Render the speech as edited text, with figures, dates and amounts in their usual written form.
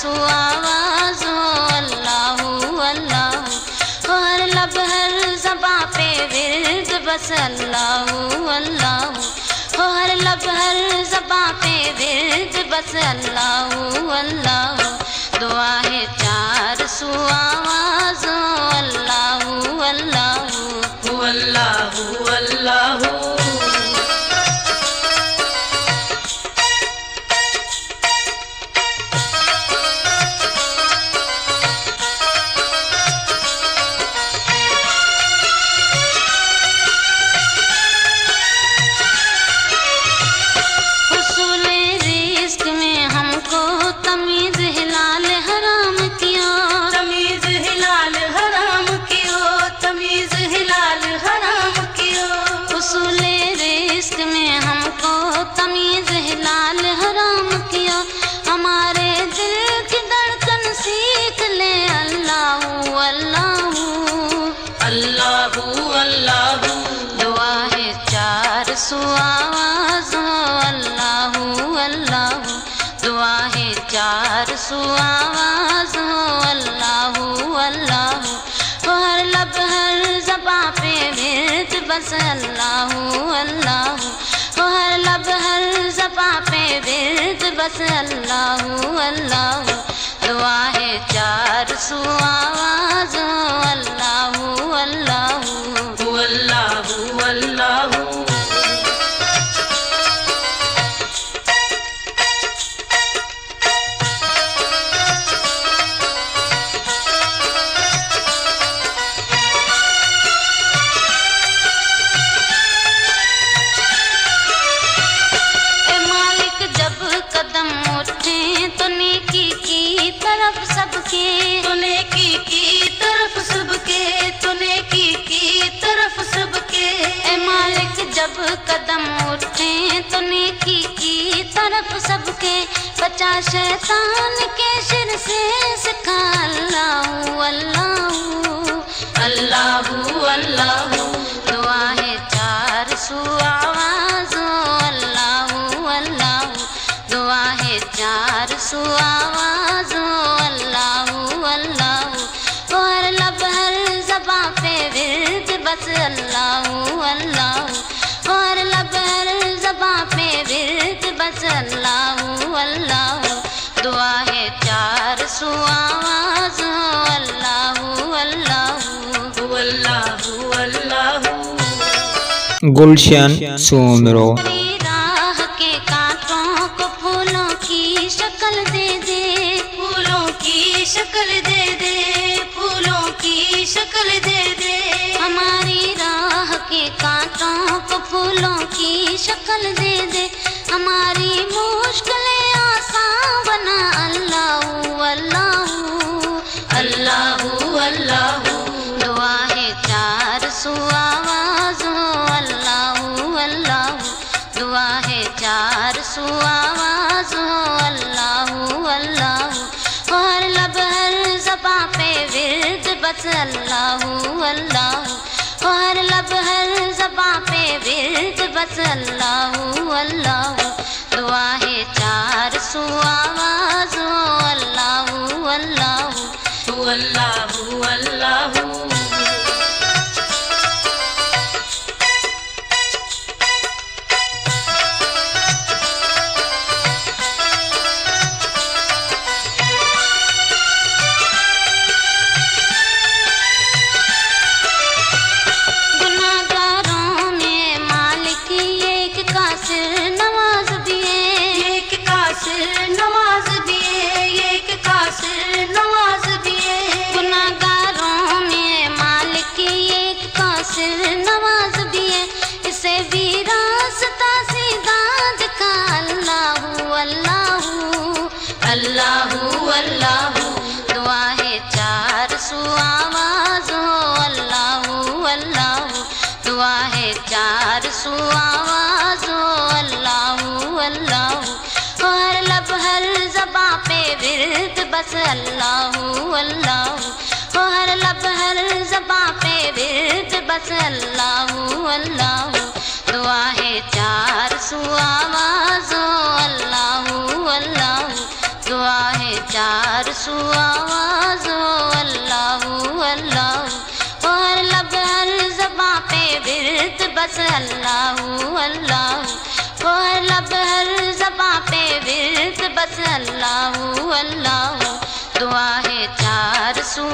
سو آواز ہو اللہ اللہ، ہر لب ہر زباں پہ ورد بس اللہ اللہ، ہر لب ہر زباں پہ ورد بس اللہ اللہ، دعا ہے چار سو آواز ہو اللہ اللہ اللہ اللہ۔ سو آواز ہو اللہ اللہ، دعا ہے چار سو آواز ہو اللہ اللہ، ہر لب ہر زباں پہ ورد بس اللہ اللہ، ہر لب ہر زباں پہ ورد بس اللہ اللہ، دعا ہے چار سو آواز ہو اللہ اللہ اللہ اللہ۔ سب کے تو نیکی کی طرف سب کے، تو نیکی کی طرف سب کے، اے مالک جب قدم اٹھیں تو نیکی کی طرف سب کے، بچا شیطان کے شر سے سکھا اللہ اللہ اللہ اللہ، دعا ہے چار سو آواز ہو اللہ اللہ، دعا ہے چار سو آواز ہو اللہ اللہ، ہر لب ہر زباں پہ ورد بس اللہ اللہ، ہر لب ہر زباں پہ ورد بس اللہ اللہ، دعا ہے چار سو آواز ہو اللہ اللہ اللہ اللہ۔ گلشن سومرو۔ راہ کے کانٹوں کو پھولوں کی شکل دے دے، پھولوں کی شکل دے دے، پھولوں کی شکل دے دے، ہماری راہ کے کانٹوں کو پھولوں کی شکل دے دے، ہماری مشکلیں آسان بنا اللہ اللہ اللہ اللہ، دعا ہے چار سو آواز ہو اللہ اللہ، دعا ہے چار سو آواز ہو اللہ اللہ، ہر لب ہر زباں پہ ورد بس اللہ اللہ، ہر لب ہر زباں پہ ورد بس اللہ اللہ، دعا ہے چار سو آواز ہو اللہ اللہ اللہ اللہ۔ اللہ اللہ، دعا ہے چار سو آواز ہو اللہ اللہ، دعا ہے چار سو آواز ہو اللہ اللہ، ہر لب ہر زباں پہ ورد بس اللہ اللہ، ہر لب ہر زباں پہ ورد بس اللہ اللہ، دعا ہے چار سو آواز ہو اللہ اللہ، دعا ہے چار چار سو آواز ہو اللہ اللہ، ہر لب ہر زباں پہ ورد بس اللہ اللہ، ہر لب ہر زباں پہ ورد بس اللہ اللہ، دعا ہے چار سو